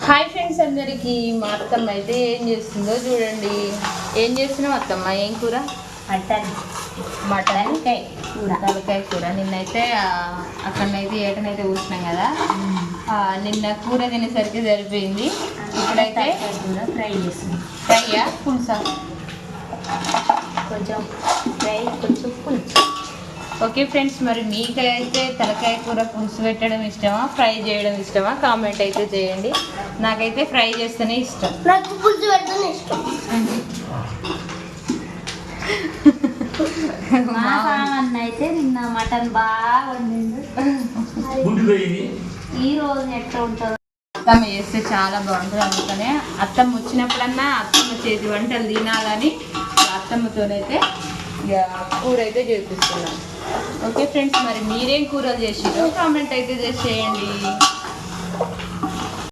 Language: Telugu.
హాయ్ ఫ్రెండ్స్ అందరికీ మా అత్తమ్మ అయితే ఏం చేస్తుందో చూడండి. ఏం చేస్తున్నావు అత్తమ్మ? ఏం కూర? మటన్ కూర, తలకాయ కూర. నిన్నైతే అక్కడనైతే ఏటనైతే కూర్చున్నాం కదా, నిన్న కూర తినేసరికి సరిపోయింది. ఇప్పుడైతే కూర ఫ్రై చేస్తుంది. ఫ్రైయా పులుసా? కొంచెం ఫ్రై కొంచెం పులుసు. ఓకే ఫ్రెండ్స్, మరి మీకైతే తలకాయ కూర పులుసు పెట్టడం ఇష్టమా, ఫ్రై చేయడం ఇష్టమా? కామెంట్ అయితే చేయండి. నాకైతే ఫ్రై చేస్తేనే ఇష్టం. నాకు పులుసు పెట్టడం ఇష్టం. మా సామాన్ అయితే నిన్న మటన్ బాగా వండింది. ఈ రోజు ఎట్లా ఉంటుందో అత్తమ్మ చేస్తే చాలా బాగుంటుంది. అందుకనే అత్తమ్మ వచ్చినప్పుడన్నా అత్తమ్మ చేతి వంటలు తినాలని అత్తమ్మతోనైతే ఇక కూర అయితే చేపిస్తున్నాం. ఓకే ఫ్రెండ్స్, మరి మీరేం కూరలు చేసిరో కామెంట్ అయితే చేసేయండి.